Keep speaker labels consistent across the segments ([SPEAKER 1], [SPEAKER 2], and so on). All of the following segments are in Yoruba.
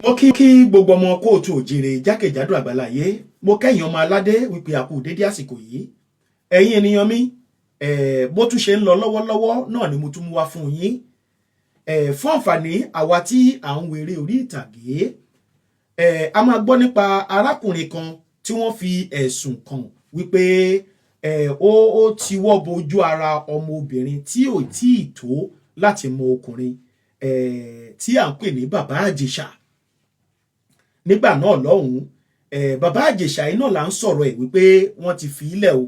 [SPEAKER 1] mo kí gbogbo ọmọ kóòtù òjìrè jákèjádò àgbáláyé mo kẹ́yìn ọmọ aládé wípé a kú dédé àsìkò yìí ẹ̀yin ènìyàn mi bó tún ṣe ń lọ lọ́wọ́lọ́wọ́ náà ni mo tún mú wá fún yín fún àǹfààní àwa tí à ń wèrè orí ìtàgé a máa gbọ́ nípa arákùnrin kan tí wọ́n fi ẹ̀sùn kàn wípé ó ti wọ́ bojú ara ọmọbìnrin tí ò tí ì tó láti mọ ọkùnrin tí à ń pè ní bàbá Ijesha nígbà náà lọ́hùn bàbá Ijesha yìí náà là ń sọ̀rọ̀ ẹ̀ wípé wọ́n ti fi ilẹ̀ o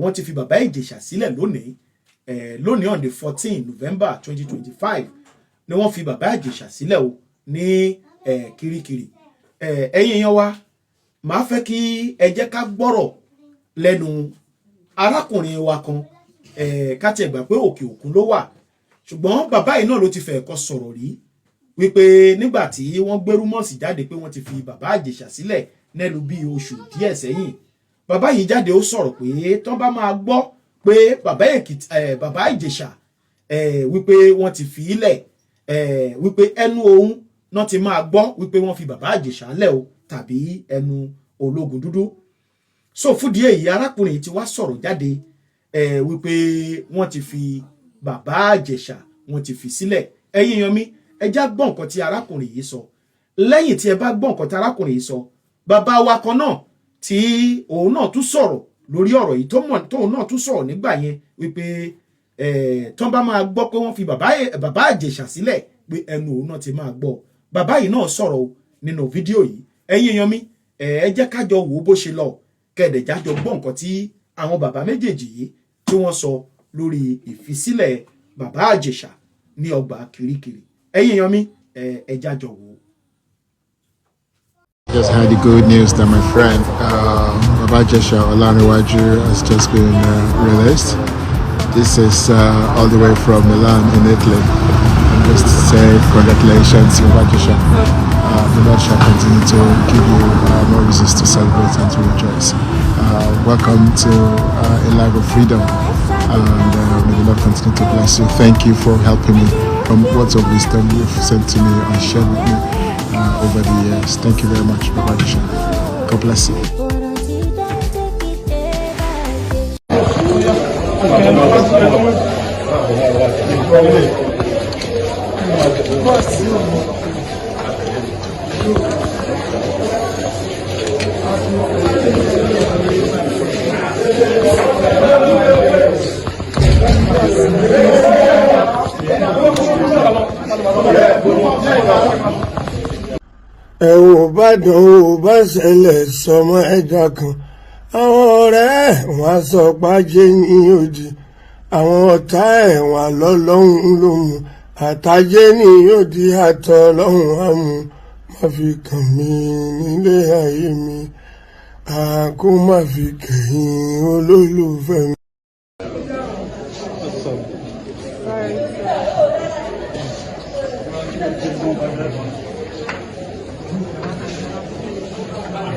[SPEAKER 1] wọ́n ti fi bàbá Ijesha sílẹ̀ lónìí on the 14 November 2025 ni wọ́n fi bàbá Ijesha sílẹ̀ o ní Kirikiri ẹ̀yin èèyàn wa màá fẹ́ kí ẹ jẹ́ ká gbọ́rọ̀ lẹ́nu arákùnrin wa kan ká tiẹ̀ gbà pé òkè òkun ló wà ṣùgbọ́n bàbá yìí náà ló ti fẹ́ kọ́ sọ̀rọ̀ rí wípé nígbà tí wọ́n gbé rúmọ̀sì jáde pé wọ́n ti fi bàbá Ijesha sílẹ̀ nẹ́lu bí oṣù díẹ̀ sẹ́yìn bàbá yìí jáde ó sọ̀rọ̀ pé tán bá máa gbọ́ pé bàbá Ijesha wípé wọ́n ti fi ilẹ̀ wípé ẹnu òun náà ti máa gbọ́ wípé wọ́n fi bàbá Ijesha lẹ̀ o tàbí ẹnu ológun dúdú so fúdí èyí arákùnrin ti wá sọ̀rọ̀ jáde wípé wọ́n ti fi bàbá Ijesha wọ́n ti fi sílẹ̀ ẹ̀yin èèyàn mi ẹ já gbọ́ nǹkan tí arákùnrin yìí sọ lẹ́yìn tí ẹ bá gbọ́ nǹkan tí arákùnrin yìí sọ bàbá wa kan náà tí òun náà tún sọ̀rọ̀ lórí ọ̀rọ̀ yìí tóun náà tún sọ̀rọ̀ nígbà yẹn wípé tán bá máa gbọ́ pé wọ́n fi bàbá Ijesha sílẹ̀ pé ẹnu òun náà ti máa gbọ́ bàbá yìí náà sọ̀rọ̀ nínú fídíò yìí ẹ̀yin èèyàn mi ẹ jẹ́ ká jọ wò ó bó ṣe lọ kẹ̀dẹ̀ jájọ gbọ́ nǹkan tí àwọn bàbá méjèèjì yìí tí wọ́n sọ lórí ìfisílẹ̀ bàbá Ijesha ní ọgbà Kirikiri ẹ̀yin èèyàn mi ẹ jájọ wò ó.
[SPEAKER 2] Just had the good news that my friend Baba Ijesha has just been released. This is all the way from Milan in Italy. And just to say congratulations, Baba Ijesha. The Lord shall continue to give you more reasons to celebrate and to rejoice. Welcome to a life of freedom, and may the Lord continue to bless you. Thank you for helping me from words of wisdom you've sent to me and shared with me over the years. Thank you very much, Baba Ijesha. God bless you.
[SPEAKER 3] ẹ ò bá dán ò bá ṣẹlẹ̀ sọmọ ẹja kan àwọn ọ̀rẹ́ wọn sọ pájé ní òdì àwọn ọ̀tá ẹ̀ wọn lọ́lọ́hún ló mú àtàjé ní òdì àtọ̀ lọ́hún àmú má fi kàn mí nílé ayé mi àkó má fi kẹ̀yìn olólùfẹ́ mi.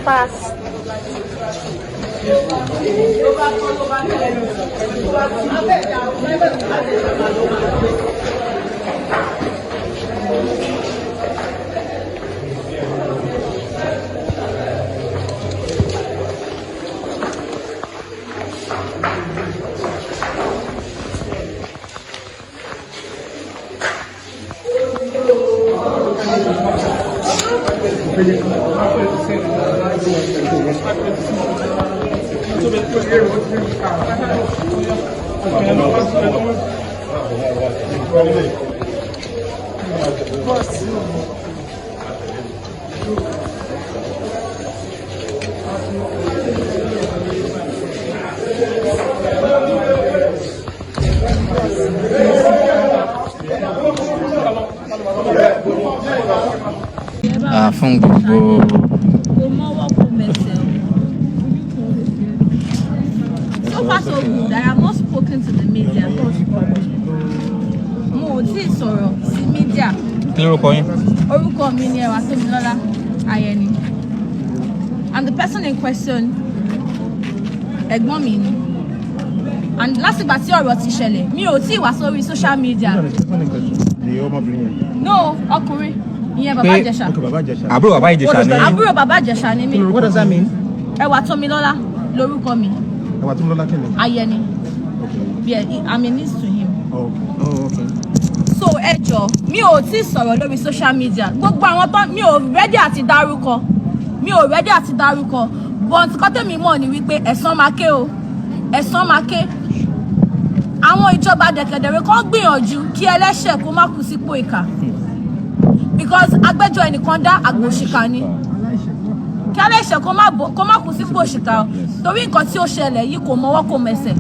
[SPEAKER 4] Pass.
[SPEAKER 5] Fún gbogbo
[SPEAKER 4] so far so good. I have not spoken to the media. Mo ti sọ̀rọ̀ sí media.
[SPEAKER 5] Kí lorúkọ yín?
[SPEAKER 4] Orúkọ mi ni Ewatomilola Ayeni. I'm the person in question. Ẹ̀gbọ́n mi ni. And last ìgbà tí ọ̀rọ̀ ti ṣẹlẹ̀, mi ò tí wá sórí social media. No, ọkùnrin. ìyẹn bàbá Ìjẹ̀ṣà.
[SPEAKER 6] Okay, bàbá Ìjẹ̀ṣà.
[SPEAKER 5] Àbúrò bàbá Ìjẹ̀ṣà ni.
[SPEAKER 4] Àbúrò bàbá Ìjẹ̀ṣà ni mí.
[SPEAKER 6] What does that mean?
[SPEAKER 4] Ẹwà Tómilọ́lá lórúkọ mi.
[SPEAKER 6] Ẹwà Tómilọ́lá kí ni?
[SPEAKER 4] Ayẹni.
[SPEAKER 6] Okay.
[SPEAKER 4] Yeah, I'm a niece to him.
[SPEAKER 6] Oh, okay.
[SPEAKER 4] So ẹ jọ̀ọ́, mi ò tí sọ̀rọ̀ lórí social media. Gbogbo àwọn tó mi ò ready àti dárúkọ. But nǹkan tẹ́mi mọ̀ ni wípé ẹ̀san máa ké o. Ẹ̀san máa ké. Àwọn ìjọba dẹ̀kẹ̀dẹ̀rẹ̀ kan gbìyànjú kí ẹlẹ́ṣẹ̀ kó má kú sípò ìkà. Because agbẹ́jọ́ ẹnìkan dá àgbò òṣìkà ni. Kí ẹlẹ́ṣẹ̀ kó má kú sípò òṣìkà o. Torí nǹkan tí ó ṣẹlẹ̀ yìí kò mọwọ́ kò mẹsẹ̀.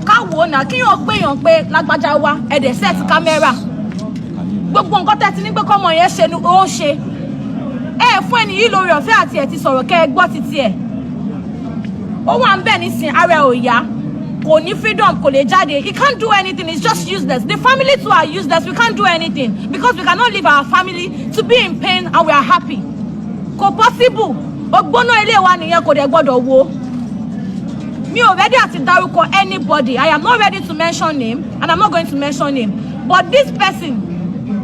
[SPEAKER 4] Káwo náà kí yóò péyàn pé lágbájá wa ẹ̀dẹ̀ set kámẹ́rà. Gbogbo nǹkan tẹ́ ti ní pé kọ́mọ yẹn ṣe ni ó ń ṣe. Fún ẹni yìí lórí ọ̀fẹ́ àti ẹ̀ ti sọ̀rọ̀ kẹ́ ẹ gbọ́ títí ẹ̀. Ó wà ń bẹ̀ nísìn ara ẹ̀ ò yá. Kò ní freedom, kò lè jáde. He can't do anything, it's just useless. The family too are useless, we can't do anything. Because we cannot leave our family to be in pain and we are happy. Kò possible. Ògbóná ilé wa nìyẹn kò dẹ̀ gbọ́dọ̀ wo. Mi ò ready àti dárúkọ anybody. I am not ready to mention name and I'm not going to mention name. But this person,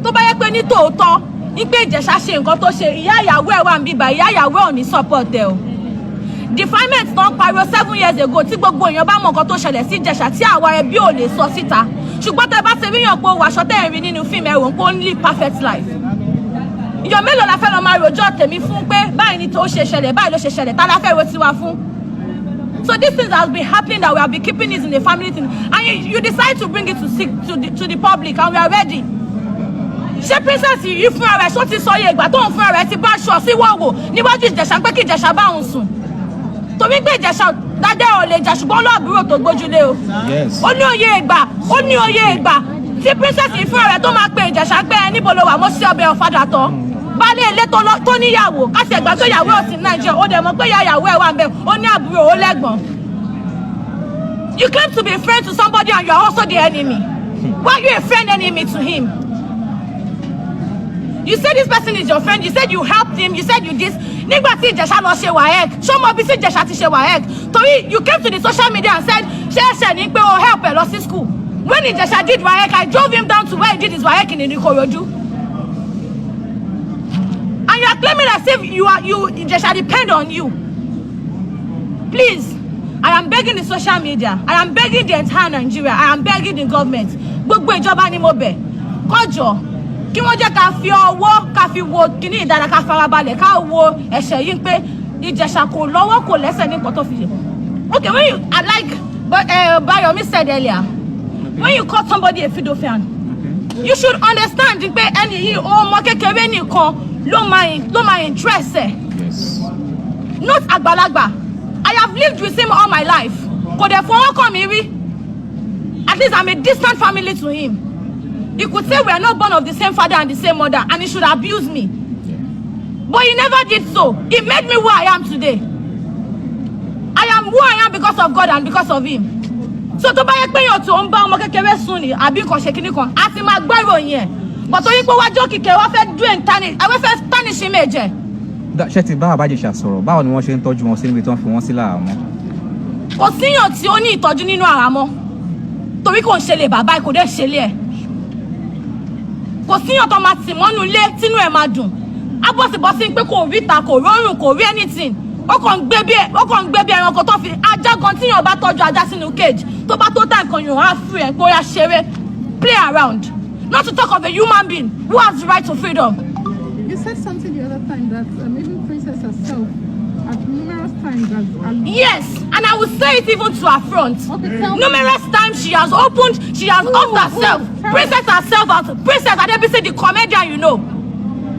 [SPEAKER 4] tó bá yẹ pé ní tòótọ́, ní pé Ìjẹ̀ṣà ṣe nǹkan tó ṣe, ìyá ìyàwó ẹ̀ wà ń bíbá, ìyá ìyàwó ẹ̀ ò ní support ẹ̀ o. Defilement tán pariwo 7 years ago tí gbogbo èèyàn bá mọ nǹkan tó ṣẹlẹ̀ sí Ìjẹ̀ṣà tí àwa ẹbí ò lè sọ síta. Ṣùgbọ́n tẹ́ bá ṣe ríyàn pé wàṣọ tẹ́ ẹ̀ rí nínú fíìmù ẹ̀rọ ń pé ó ń live perfect life. Ìyọ̀ mélòó la fẹ́ lọ máa rojọ́ tèmi fún pé báyìí ni tó ṣe ṣẹlẹ̀, báyìí ló ṣe ṣẹlẹ̀, tá la fẹ́ ro tiwa fún. So these things has been happening that we have been keeping it in the family thing, and you decide to bring it to the public, and we are ready. Ṣé princess yìí fúnra rẹ̀ ṣó ti sọ iye ìgbà tó ń fúnra rẹ̀ ti bá aṣọ sí wọ̀wọ̀ níwájú Ìjẹ̀ṣà pé kí Ìjẹ̀ṣà bá òun sùn? Torí pé Ìjẹ̀ṣà dájẹ́ ò lè jà ṣùgbọ́n lọ́ọ̀bùrò tó gbójúlé o. Ó ní òye ìgbà tí princess yìí fúnra rẹ̀ tó máa pe Ìjẹ̀ṣà pé ẹ níbo lo wà mo sí ọbẹ̀ ọ̀fadà tán. Baálé ilé tó níyàwó káṣí ẹ̀gbà tó yàwó ọ̀sìn Nàìjíríà ó dẹ̀ mọ̀ pé yàwó ẹ̀ wà ń bẹ̀ ó ní àbúrò ó lẹ́gbọ̀n. You claim to be a friend to somebody and you are also the enemy. Why are you a friend enemy to him? You said this person is your friend, you said you helped him, you said you this. Nígbà tí Ìjẹ̀ṣà lọ ṣe WAEC, ṣó mọ bí tí Ìjẹ̀ṣà ti ṣe WAEC? Torí you came to the social media and said ṣé ẹ̀ṣẹ̀ ní pé o help ẹ̀ lọ sí school. When Ìjẹ̀ṣà did WAEC, I drove him down to where he did his WAEC in Ikorodu. And you are claiming as if Ijesha depend on you. Please, I am begging the social media. I am begging the entire Nigeria. I am begging the government. Gbogbo ìjọba ni mo bẹ̀. Kọjọ, kí wọ́n jẹ́ ká fi ọwọ́ ká fi wo kíní ìdára ká farabalẹ̀ ká wo ẹ̀ṣẹ̀ yìí pé Ìjẹ̀ṣà kò lọ́wọ́ kò lẹ́sẹ̀ ní nǹkan tó fi ṣe. Okay, when you Bayomi said earlier, when you call somebody a pedophile, you should understand pé ẹni yìí ọmọ kékeré nìkan ló máa interest ẹ.
[SPEAKER 5] Yes.
[SPEAKER 4] Not àgbàlagbà. I have lived with him all my life. Kò dẹ̀ fọwọ́ kàn mí rí. At least I'm a distant family to him. He could say we are not born of the same father and the same mother and he should abuse me. But he never did so. He made me who I am today. I am who I am because of God and because of him. So tó bá yẹ pé yóò tó ń bá ọmọ kékeré sùn ni àbí nǹkan ṣe kíní kan, a ti máa gbọ́ ìròyìn ẹ̀. But torí pé wájú kíkẹ́ wọ́n fẹ́ do and tarnish, àwọn fẹ́ tarnish image ẹ̀.
[SPEAKER 5] Ṣé ti bá bàbá Ìjẹ̀ṣà sọ̀rọ̀? Báwo ni wọ́n ṣe ń tọ́jú wọn sí níbi tí wọ́n fi wọ́n sí láàmú?
[SPEAKER 4] Kò síyàn tí ó ní ìtọ́jú nínú àhámọ́. Torí kò ń ṣe lè bàbá ẹ̀ kò dé ṣe lé ẹ̀. Kò síyàn tó máa tì mọ́nú ilé tínú ẹ̀ máa dùn. Abọ́sibọ́sí pé kò rí ta, kò rọrùn, kò rí anything. Ó kàn ń gbé bí ẹranko tó fi ajá gan tíyàn bá tọ́jú ajá sínú cage. Tó bá tó time kan yàn á free ẹ̀ pé ó yá ṣeré, play around. Not to talk of a human being who has the right to freedom.
[SPEAKER 7] You said something the other time that even Princess herself at numerous times has...
[SPEAKER 4] Yes, and I will say it even to her front.
[SPEAKER 7] Okay, tell
[SPEAKER 4] numerous times she has off herself. Princess herself, Princess Adebisi, the comedian you know,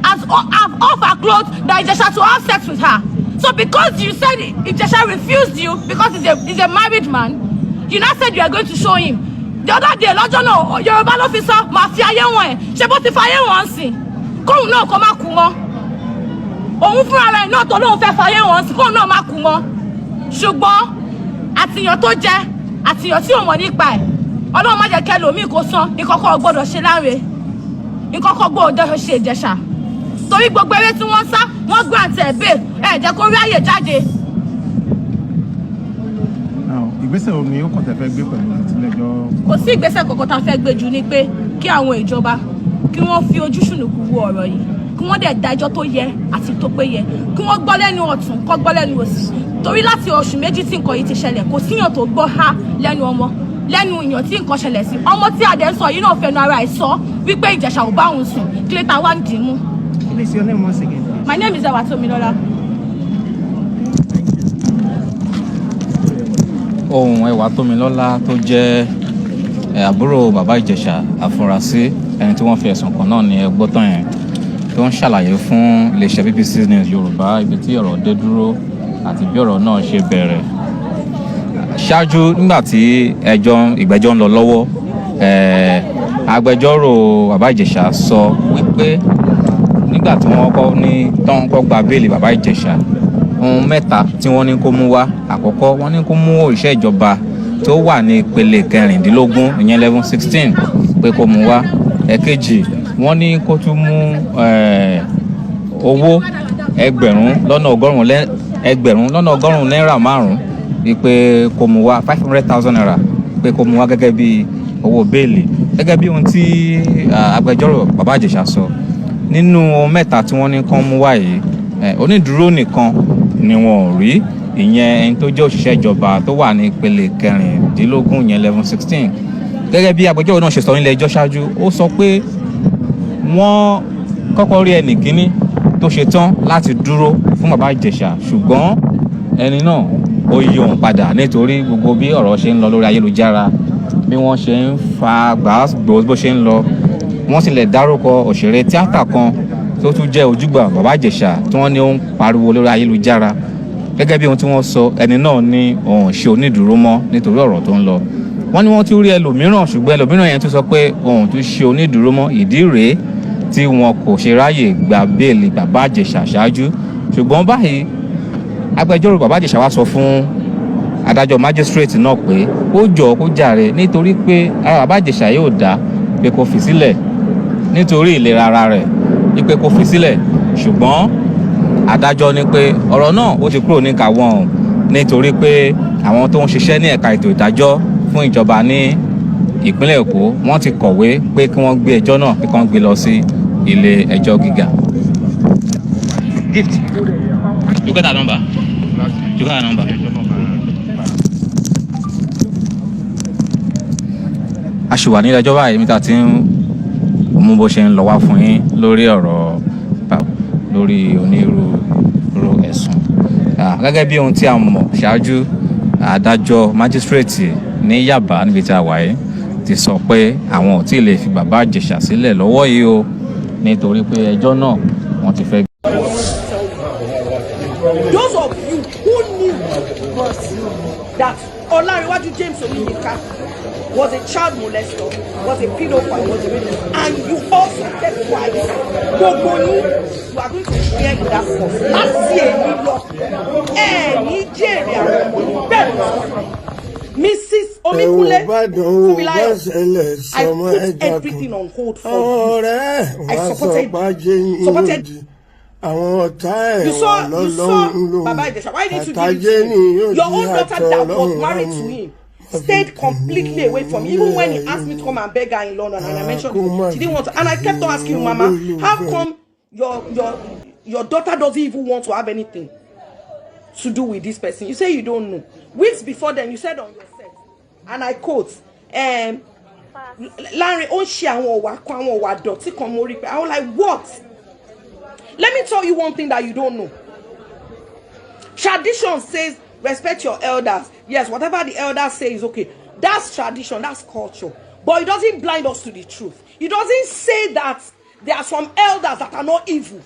[SPEAKER 4] has off her clothes that Ijesha to have sex with her. So because you said Ijesha refused you because he's a married man, you now said you are going to show him. The other day, lọ́jọ́ náà, Yorùbá ló fi sọ, màá fi ayé wọn ẹ̀, ṣe bó ti fa ayé wọn sí. Kóhùn náà kó má kú mọ́. Òun fúnra rẹ̀ náà tó lóun fẹ́ fa ayé wọn sí, kóhùn náà má kú mọ́. Ṣùgbọ́n àtìyàn tó jẹ́, àtìyàn tí ò mọ̀ nípa ẹ̀, Ọlọ́run má jẹ́ kẹ́lòmíì kó sán, ìkọ̀kọ̀ gbọ́dọ̀ ṣe láre, ìkọ̀kọ̀ gbọ́dọ̀ ṣe Ìjẹ̀ṣà. Torí gbogbo eré tí wọ́n sá, wọ́n gbé àǹtẹ̀ ẹ̀bẹ̀, ẹ̀ jẹ́ kó rí àyè jáde.
[SPEAKER 6] Ìgbésẹ̀ omi ó kàn tẹ́ fẹ́ gbé pẹ̀lú ìtìlẹ́jọ́.
[SPEAKER 4] Kò sí ìgbésẹ̀ kankan tá a fẹ́ gbé jù ni pé kí àwọn ìjọba kí wọ́n fi ojú ṣùnùkù wo ọ̀rọ̀ yìí, kí kí wọ́n dẹ̀ dá ẹjọ́ tó yẹ àti tó péye kí wọ́n gbọ́ lẹ́nu ọ̀tún kọ́ gbọ́ lẹ́nu òsì torí láti oṣù méjì tí nǹkan yìí ti ṣẹlẹ̀ kò síyàn tó gbọ́ ha lẹ́nu ọmọ lẹ́nu èèyàn tí nǹkan ṣẹlẹ̀ sí ọmọ tí adé ń sọ yìí náà fẹnu ara ẹ̀ sọ wípé Ìjẹ̀ṣà ò bá òun sùn kí lè ta wá ń dì í mú.
[SPEAKER 6] Please, your name once again.
[SPEAKER 4] My name is Ewatomilola.
[SPEAKER 5] Ohun Ewatomilola tó jẹ́ àbúrò bàbá Ìjẹ̀ṣà àfúrásì ẹni tí wọ́n fi ẹ̀sùn kàn náà ní ẹgbọ́tàn yẹn tó ń ṣàlàyé fún iléeṣẹ́ BBC News Yorùbá ibi tí ọ̀rọ̀ dé dúró àti bí ọ̀rọ̀ náà ṣe bẹ̀rẹ̀. Ṣáájú nígbà tí ìgbẹ́jọ́ ń lọ lọ́wọ́ agbẹjọ́rò bàbá Ìjẹ̀ṣà sọ wípé nígbà tí wọ́n kọ́ gba béèlì bàbá Ìjẹ̀ṣà ohun mẹ́ta tí wọ́n ní kó mú wá àkọ́kọ́ wọ́n ní kó mú òṣìṣẹ́ ìjọba tó wà ní ìpele 16 ìyẹn level 16 pé kó mú wá. Ẹ̀kejì wọ́n ní kó tún mú owó ẹgbẹ̀rún lọ́nà ọgọ́rùn-ún náírà márùn-ún wípé kó mú wá 500,000 naira pé kó mú wá gẹ́gẹ́ bí owó béèlì gẹ́gẹ́ bí ohun tí agbẹjọ́rò bàbá Ìjẹ̀ṣà sọ. Nínú ohun mẹ́ta tí wọ́n ní kán mú wá yìí onídùúró nìkan ni wọn ò rí ìyẹn ẹni tó jẹ́ òṣìṣẹ́ ìjọba tó wà ní ìpele 16 yẹn level 16 gẹ́gẹ́ bí agbẹjọ́rò náà ṣe sọ nílé ẹjọ́ ṣáájú ó sọ pé wọ́n kọ́kọ́ rí ẹnì kíní tó ṣe tán láti dúró fún bàbá Ìjẹ̀ṣà ṣùgbọ́n ẹni náà ó yí òun padà nítorí gbogbo bí ọ̀rọ̀ ṣe ń lọ lórí ayélujára bí wọ́n ṣe ń fa gbàgbó bó ṣe ń lọ wọ́n sì lè dárúkọ òṣèré tíátà kan tó tún jẹ́ ojúgbà bàbá Ìjẹ̀ṣà tí wọ́n ní ó ń pariwo lórí ayélujára gẹ́gẹ́ bí ohun tí wọ́n sọ ẹni náà ní òun ṣe onídùúró mọ́ nítorí ọ̀rọ̀ tó ń lọ. Wọ́n ní wọ́n tún rí ẹlòmíràn ṣùgbọ́n ẹlòmíràn yẹn tún sọ pé òun tún ṣe onídùúró mọ́ ìdí rèé tí wọn kò ṣe ráyè gba béèlì bàbá Ìjẹ̀ṣà ṣáájú ṣùgbọ́n báyìí agbẹjọ́rò bàbá Ìjẹ̀ṣà wá sọ fún adájọ́ májísírèètì náà pé ó jọ̀ọ́ kó jàre nítorí pé ara bàbá Ìjẹ̀ṣà yóò dá pé kó fi sílẹ̀ nítorí ìlera ara rẹ̀ wípé kó fi sílẹ̀ ṣùgbọ́n adájọ́ ní pé ọ̀rọ̀ náà ó ti kúrò ní kàwọn nítorí pé àwọn tó ń ṣiṣẹ́ ní ẹ̀ka ètò ìdájọ́ fún ìjọba ní ìpínlẹ̀ Èkó wọ́n ti kọ̀wé pé kí wọ́n gbé ẹjọ́ náà kí wọ́n gbé lọ sí ilé ẹjọ́ gíga. Gift, you got that number? You got that number? A ṣì wà ní ẹjọ́ báyìí níta tí ń mú bó ṣe ń lọ wá fún yín lórí ọ̀rọ̀ lórí onírúurú ẹ̀sùn gẹ́gẹ́ bí ohun tí a mọ̀ ṣáájú adájọ́ májísírèètì ní Yàbá níbi tí a wà yìí ti sọ pé àwọn ò tí ì lè fi bàbá Ìjẹ̀ṣà sílẹ̀ lọ́wọ́ yìí o nítorí pé ẹjọ́ náà wọ́n ti fẹ́.
[SPEAKER 8] Those of you who knew that Olariwaju James Onyeka was a child molester, was a pedophile, was a rapist, and you also kept quiet. Gbogbo yín, you are going to share in that force. Láti èyí lọ, ní jèrè àwọn ọmọ yìí bẹ́ẹ̀ lọ. Mrs. Omikunle Funmilayo, I put everything on hold for you. I supported you. You saw Baba Ijesha. Why didn't you give it to him? Your own daughter that was married to him stayed completely away from me. Even when he asked me to come and beg her in London, and I mentioned she didn't want to, and I kept on asking Mama, how come your daughter doesn't even want to have anything to do with this person? You say you don't know. Weeks before then, you said on your set, and I quote, Larry, on she I was like, what? Let me tell you one thing that you don't know. Tradition says respect your elders. Yes, whatever the elders say is okay. That's tradition, that's culture. But it doesn't blind us to the truth. It doesn't say that there are some elders that are not evil.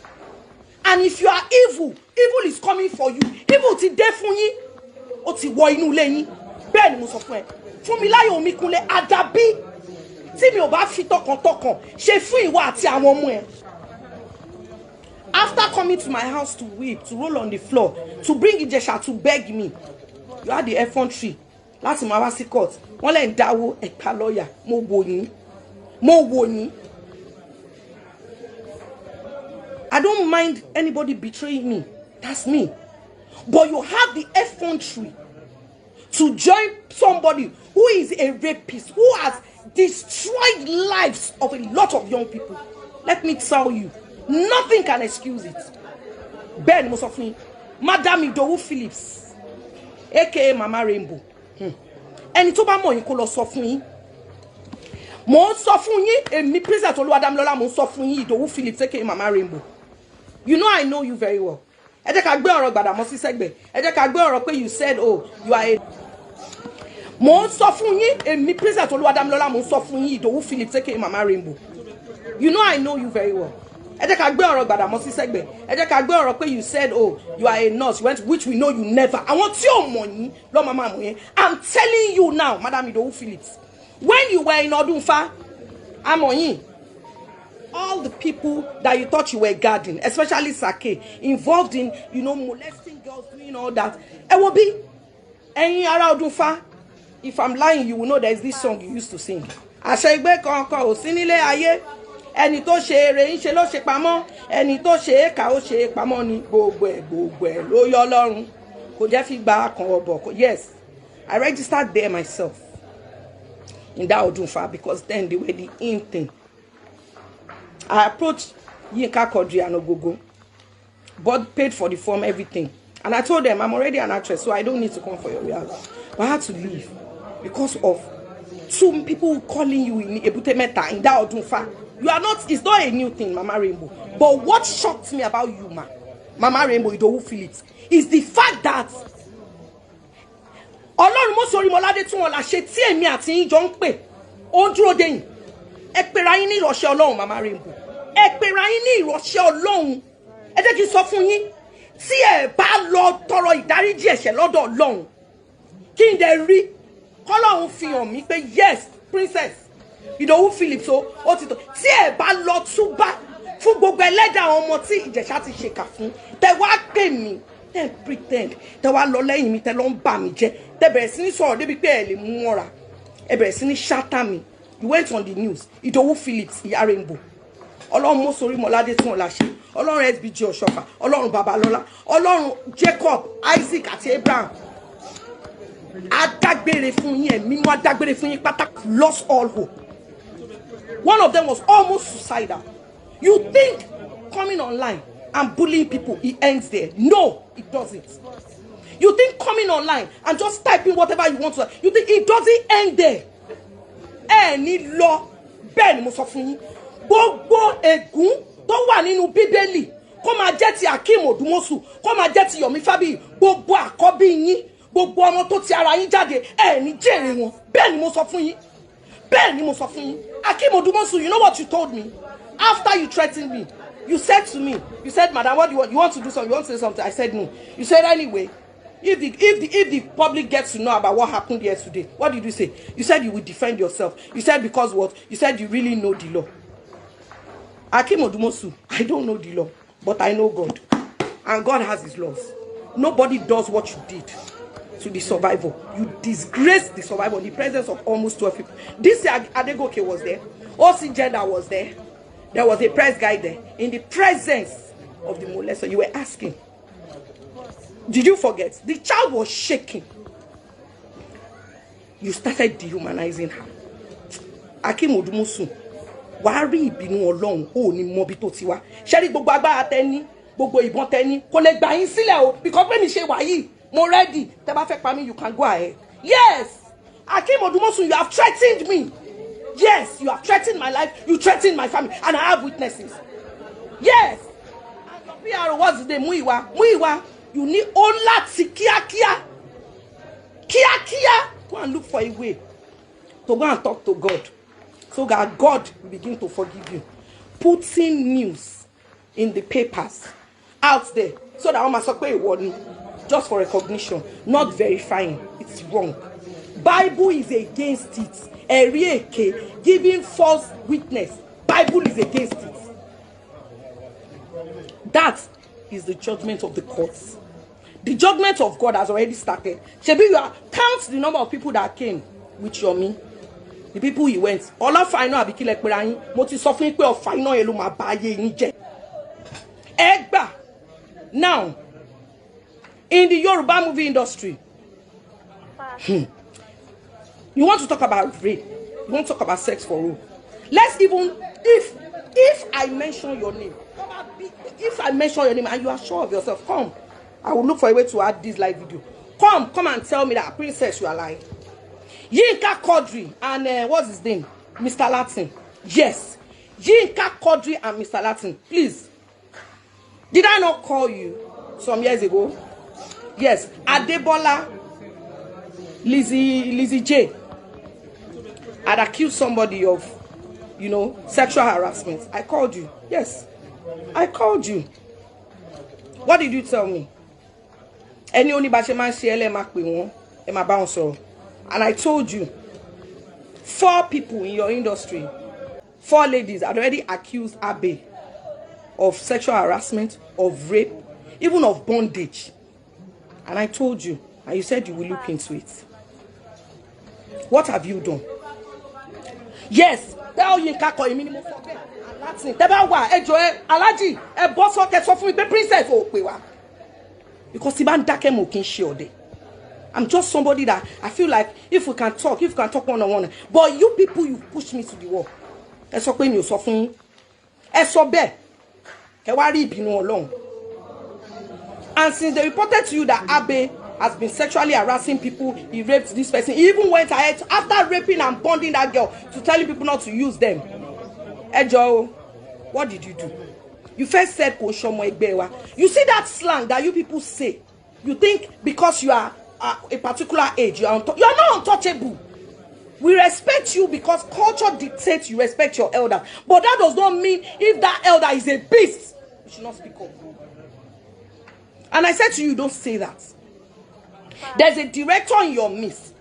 [SPEAKER 8] And if you are evil, evil is coming for you. Evil ti dé fún yín, ó ti wọ inú ilé yín. Bẹ́ẹ̀ ni mo sọ fún ẹ. Funmilayo Omikunle àdàbí tí mi ò bá fi tọkàntọkàn ṣe fún ìwọ àti àwọn ọmọ ẹ. After coming to my house to weep, to roll on the floor, to bring Ijesha to beg me, you had the effrontery. Láti máa wá sí court. Wọ́n lè ń dáwó ẹ̀ka lọ́ọ̀yà. Mo wò yín. I don't mind anybody betraying me. That's me. But you have the effrontery to join somebody who is a rapist, who has destroyed lives of a lot of young people. Let me tell you, Nothing can excuse it. Ben mo sọ fún yín. Madam Idowu Phillips, aka Mama Rainbow. Ẹni tó bá mọ̀ yín kó lọ sọ fún yín. Mo sọ fún yín, èmi Princess Oluwadamilola mo sọ fún yín Idowu Phillips, aka Mama Rainbow. You know I know you very well. Ẹ jẹ́ ká gbé ọ̀rọ̀ Gbàdámọ́sí sẹ́gbẹ̀. Ẹ jẹ́ ká gbé ọ̀rọ̀ pé you said, oh, you are a... Mo sọ fún yín, èmi Princess Oluwadamilola mo sọ fún yín Idowu Phillips, aka Mama Rainbow. You know I know you very well. Ẹ jẹ́ ká gbé ọ̀rọ̀ Gbàdámọ́sí sẹ́gbẹ̀. Ẹ jẹ́ ká gbé ọ̀rọ̀ pé you said, oh, you are a nurse, which we know you never. Àwọn tí ò mọ̀ yín ló máa mọ̀ yín. I'm telling you now, Madam Idowu Phillips, when you were in Odunfa, I'm on yín. All the people that you thought you were guarding, especially Sake, involved in, molesting girls, doing all that. Ẹ wo bí, ẹ̀yin ará Odunfa, if I'm lying, you will know there is this song you used to sing. Àṣẹgbé kankan ò sí nílé ayé. Ẹni tó ṣe eré ń ṣe ló ṣe pamọ́. Ẹni tó ṣe éka ó ṣe pamọ́ ni. Gbogbo ẹ̀ ló yọ lọ́rùn. Kò jẹ́ fi gba kan ọbọ̀. Yes, I registered there myself in that Odunfa because then they were the in thing. I approached Yinka Quadri and Ogogo. Board paid for the form, everything. And I told them, I'm already an actress, so I don't need to come for your reality. But I had to leave because of two people calling you in Ebute Meta in that Odunfa. You are not, it's not a new thing, Mama Rainbow. But what shocked me about you, Mama Rainbow, Idowu Phillips, is the fact that Ọlọ́run mo sori molade tún wọn la ṣe tí èmi àti yín jọ ń pè ó ń dúró dé yín. Ẹ pera yín ní ìránṣẹ́ Ọlọ́run, Mama Rainbow. Ẹ pera yín ní ìránṣẹ́ Ọlọ́run. Ẹ jẹ́ kí n sọ fún yín, tí ẹ bá lọ tọrọ ìdáríjì ẹ̀ṣẹ̀ lọ́dọ̀ Ọlọ́run, kí n dẹ̀ rí k'Ọlọ́run fi hàn mí pé yes, Princess Idowu Phillips ó ti tọ́. Tí ẹ bá lọ túbá fún gbogbo ẹlẹ́dàá àwọn ọmọ tí Ìjẹ̀ṣà ti ṣèkà fún, tẹ wá pè mí, tẹ pretend, tẹ wá lọ lẹ́yìn mi, tẹ lọ ń bà mí jẹ́, tẹ bẹ̀rẹ̀ sí ní sọ̀rọ̀ débi pé ẹ lè mú mọ́ra, ẹ bẹ̀rẹ̀ sí ní shatter mi. You went on the news. Idowu Phillips, Ìyá Rainbow. Ọlọ́run mo sori molade tún wọn la ṣe. Ọlọ́run SBG Ọ̀ṣọ́fà, Ọlọ́run Babalọ́lá, Ọlọ́run Jacob, Isaac àti Abraham. Adágbére fún yín, ẹ̀mí mọ́ adágbére fún yín pátá. Lost all hope. One of them was almost suicidal. You think coming online and bullying people, it ends there? No, it doesn't. You think coming online and just typing whatever you want to, you think it doesn't end there? Ní lọ bẹ́ẹ̀ ni mo sọ fún yín. Gbogbo ègún tó wà nínú Bíbélì kó máa jẹ́ ti Akeem Odumosu, kó máa jẹ́ ti Yomi Fabiyi, gbogbo àkọ́bí yín, gbogbo ọmọ tó ti ara yín jáde, ní jèrè wọn. Bẹ́ẹ̀ ni mo sọ fún yín. Bẹ́ẹ̀ ni mo sọ fún yín. Akeem Odumosu, you know what you told me? After you threatened me, you said to me, you said, Madam, what do you want? You want to do something? You want to say something? I said no. You said anyway. If the public gets to know about what happened yesterday, what did you say? You said you would defend yourself. You said because what? You said you really know the law. Akeem Odumosu, I don't know the law, but I know God. And God has his laws. Nobody does what you did to the survivor. You disgraced the survivor in the presence of almost 12 people. This year, Adegoke was there. O.C. Jeddah was there. There was a press guy there. In the presence of the molester, you were asking, did you forget? The child was shaking. You started dehumanizing her. Akeem Odumosu, wàá rí ìbínú Ọlọ́run ó ní mọ bí tó ti wá. Ṣé rí gbogbo agbára tẹ́ni, gbogbo ìbọn tẹ́ni, kò lè gbà yín sílẹ̀ o, because pé mi ṣe wà yìí, mo ready. Tẹ́ bá fẹ́ pa mí, you can go ahead. Yes, Akeem Odumosu, you have threatened me. Yes, you have threatened my life, you threatened my family, and I have witnesses. Yes. And your PR, what's the name? Muiwa. You need all that kíákíá. Go and look for a way to go and talk to God, so that God will begin to forgive you. Putting news in the papers out there so that Oma Sope a warning just for recognition, not verifying. It's wrong. Bible is against it. Erieke giving false witness. Bible is against it. That is the judgment of the courts. The judgment of God has already started. Shebi, you count the number of people that came with Yomi. The people he went. All of I know Abiki Lekperayin. Mo ti sọ fún yín pé ọ̀fà iná yẹn ló máa bá ayé yín jẹ́. Egba. Now, in the Yoruba movie industry, you want to talk about rape, you want to talk about sex for role. Let's even, if I mention your name, if I mention your name and you are sure of yourself, come. I will look for a way to add this live video. Come and tell me that, princess, you are lying. Yinka Quadri and what's his name? Mr. Latin. Yes. Yinka Quadri and Mr. Latin. Please. Did I not call you some years ago? Yes. Adebola, Lizzie J. I'd accused somebody of, you know, sexual harassment. I called you. Yes. I called you. What did you tell me? Any only Basheman CLM Akwe Emma Bouncer. And I told you, 4 people in your industry, 4 ladies had already accused Abe of sexual harassment, of rape, even of bondage. And I told you, and you said you will look into it. What have you done? Yes, tell Yinka ko emi ni mo sọ bẹ́ẹ̀. Latin, tẹ́ bá wà ẹ jọ̀ọ́ Alhaji, ẹ bọ́ sọ kẹ́ sọ fún mi pé princess ò pè wá. Because tí bá ń dákẹ́ mo kì í ṣe ọ̀dẹ̀. I'm just somebody that I feel like if we can talk one-on-one. But you people, you push me to the wall. Ẹ sọ pé mi ò sọ fún yín. Ẹ sọ bẹ́ẹ̀. Ẹ wá rí ìbínú Ọlọ́run. And since they reported to you that Abe has been sexually harassing people, he raped this person, he even went ahead after raping and bonding that girl to telling people not to use them. Ẹ jọ̀ọ́, what did you do? You first said Oshomo Egbewa. You see that slang that you people say. You think because you are a particular age, you are not untouchable. We respect you because culture dictates you respect your elder. But that does not mean if that elder is a beast, you should not speak up. And I said to you, don't say that. There's a director in your midst.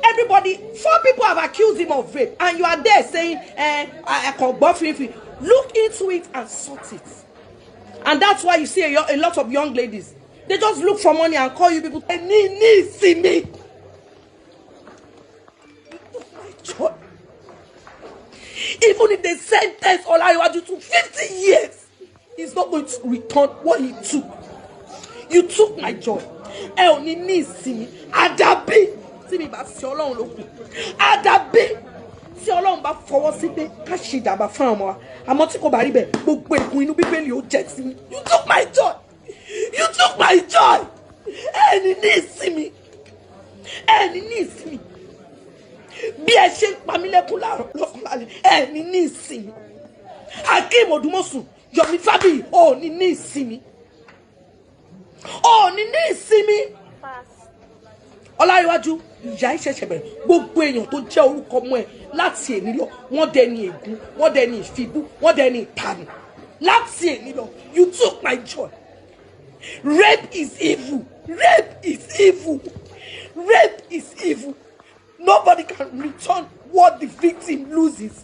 [SPEAKER 8] Everybody, 4 people have accused him of rape, and you are there saying, I can buff him. Look into it and sort it. And that's why you see a lot of young ladies. They just look for money and call you people. See me. Joy. Even if they sentence Olariwaju to 50 years, he's not going to return what he took. You took my joy. Ẹ ò ní ní ìsinmi. Àdàbí tí mi bá sí Ọlọ́run ló kù. Àdàbí tí Ọlọ́run bá fọwọ́ sí pé ká ṣe ìjàmbá fún ọmọ wa. Àmọ́ tí kò bá rí bẹ́ẹ̀, gbogbo ègún inú Bíbélì ó jẹ́ sí mi. You took my joy. You took my joy. Ẹ ní ní ìsinmi. Ẹ ní ní ìsinmi. Bí ẹ ṣe ń pa mí lẹ́kùn lọ́kùnrin, ẹ ní ní ìsinmi. Akeem Odumosun, Yomi Fabi, ò ní ní ìsinmi. Ò ní ní ìsinmi. Ọláríwájú, ìyà ìṣẹ̀ṣẹ̀ bẹ̀rẹ̀. Gbogbo èèyàn tó jẹ́ orúkọ mọ́ ẹ láti èní lọ, wọ́n dẹni ègún, wọ́n dẹni ìfibú, wọ́n dẹni ìtanù. Láti èní lọ, you took my joy. Rape is evil. Rape is evil. Rape is evil. Nobody can return what the victim loses.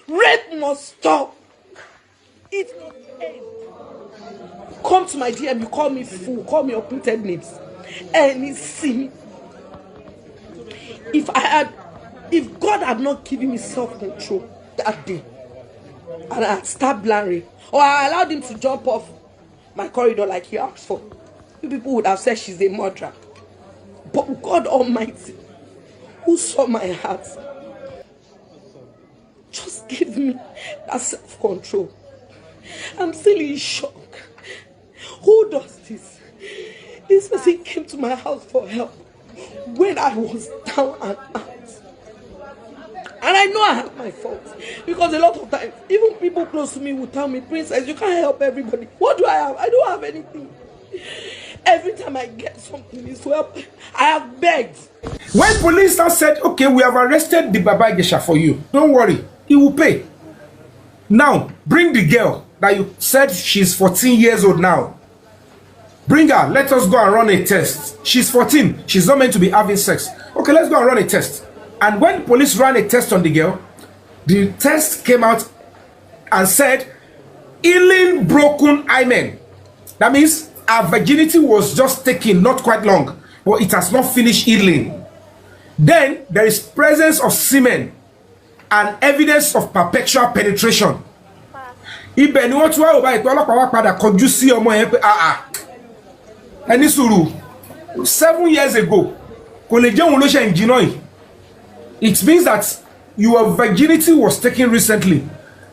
[SPEAKER 8] Rape must stop. It must end. Come to my DM, you call me fool, call me uprooted names. Any sin. If God had not given me self-control that day, and I had stabbed Larry, or I allowed him to jump off my corridor like he asked for, you people would have said she's a murderer. But God Almighty, who saw my heart, just give me that self-control. I'm still in shock. Who does this? This person came to my house for help when I was down and out. And I know I have my faults. Because a lot of times, even people close to me will tell me, Princess, you can't help everybody. What do I have? I don't have anything. Every time I get something is to help, I have begged.
[SPEAKER 9] When police now said, okay, we have arrested the Baba Ijesha for you. Don't worry, he will pay. Now, bring the girl that you said she's 14 years old now. Bring her. Let us go and run a test. She's 14. She's not meant to be having sex. Okay, let's go and run a test. And when police ran a test on the girl, the test came out and said, healing broken hymen. That means her virginity was just taken not quite long, but it has not finished healing. Then there is presence of semen and evidence of perpetual penetration. Ibẹ̀ ni wọ́n tún wá ọba ìpè ọlọ́pàá wá padà kọjú sí ọmọ yẹn pé ẹni sùúrù 7 years ago kò lè jẹ́ òun ló ṣe ń jiná yìí. It means that your virginity was taken recently.